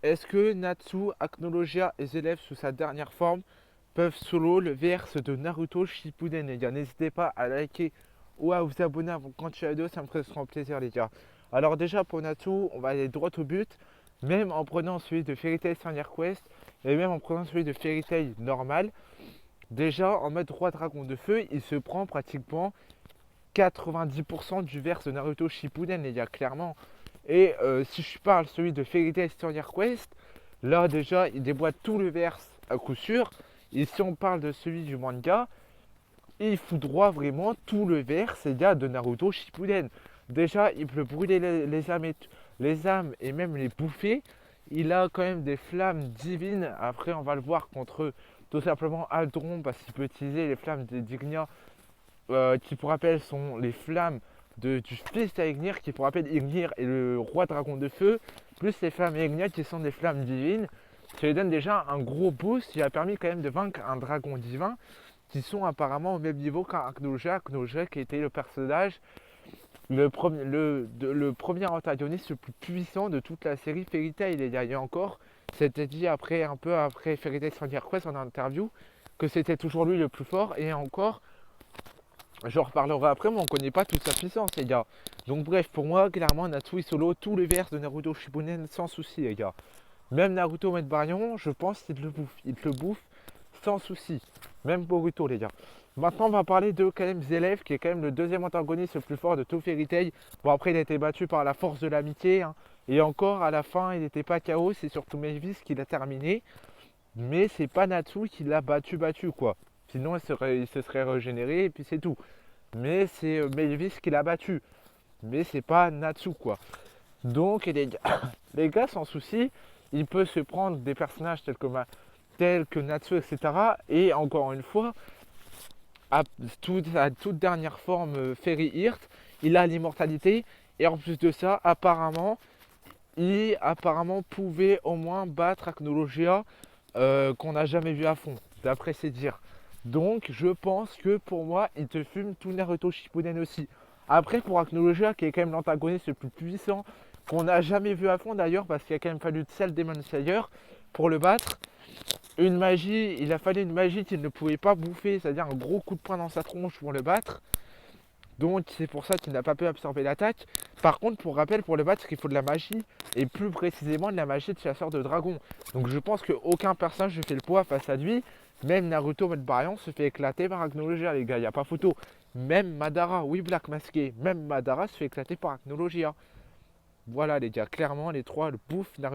Est-ce que Natsu, Acnologia et Zelev sous sa dernière forme peuvent solo le verse de Naruto Shippuden, les gars? N'hésitez pas à liker ou à vous abonner avant de continuer la vidéo, ça me ferait grand plaisir, les gars. Alors déjà pour Natsu, on va aller droit au but, même en prenant celui de Fairy Tail Starnier Quest et même en prenant celui de Fairy Tail normal. Déjà en mode roi dragon de feu, il se prend pratiquement 90% du verse de Naruto Shippuden, les gars, clairement. Et si je parle celui de Fairy Tail Starnier Quest, là déjà il déboîte tout le verse à coup sûr. Et si on parle de celui du manga, il foudroie vraiment tout le verse, les gars, de Naruto Shippuden. Déjà il peut brûler les âmes et même les bouffer. Il a quand même des flammes divines. Après on va le voir contre tout simplement Aldron parce qu'il peut utiliser les flammes des Dignia qui pour rappel sont les flammes du fils d'Aignir, qui pour rappel Ignir est le roi dragon de feu, plus les flammes Ignir qui sont des flammes divines, qui lui donne déjà un gros boost, qui a permis quand même de vaincre un dragon divin, qui sont apparemment au même niveau qu'Aknoja, Aknoja qui était le personnage, le premier antagoniste le plus puissant de toute la série Fairy Tail. Et il y a encore, c'était dit après, un peu après Fairy Tail Stranger Quest en interview, que c'était toujours lui le plus fort, et encore, j'en reparlerai après, mais on connaît pas toute sa puissance, les gars. Donc bref, pour moi, clairement, Natsui solo, tous les vers de Naruto Shippuden sans souci, les gars. Même Naruto Maître Baryon, je pense qu'il te le bouffe. Il te le bouffe sans souci. Même Boruto, les gars. Maintenant, on va parler de quand même Zelev, qui est quand même le deuxième antagoniste le plus fort de tout Fairy Tail. Bon, après, il a été battu par la force de l'amitié, hein. Et encore, à la fin, il n'était pas KO, c'est surtout Mavis qui l'a terminé. Mais c'est pas Natsu qui l'a battu, quoi. Sinon, il se serait régénéré et puis c'est tout. Mais c'est Mavis qui l'a battu. Mais c'est pas Natsu, quoi. Donc, les gars, sans souci, il peut se prendre des personnages tels que Natsu, etc. Et encore une fois, à toute dernière forme Fairy Heart, il a l'immortalité. Et en plus de ça, il pouvait au moins battre Acnologia qu'on n'a jamais vu à fond, d'après ses dires. Donc je pense que pour moi, il te fume tout Naruto Shippuden aussi. Après, pour Acnologia, qui est quand même l'antagoniste le plus puissant, qu'on n'a jamais vu à fond d'ailleurs, parce qu'il a quand même fallu de Cell Demon Slayer pour le battre. Une magie, il a fallu une magie qu'il ne pouvait pas bouffer, c'est-à-dire un gros coup de poing dans sa tronche pour le battre. Donc c'est pour ça qu'il n'a pas pu absorber l'attaque. Par contre, pour rappel, pour le battre, il faut de la magie, et plus précisément de la magie de chasseur de dragon. Donc je pense qu'aucun personnage ne fait le poids face à lui. Même Naruto Mode Baryon se fait éclater par Acnologia, les gars, il n'y a pas photo. Même Madara, oui Black Masqué, même Madara se fait éclater par Acnologia. Voilà les gars, clairement les trois le bouffent Naruto.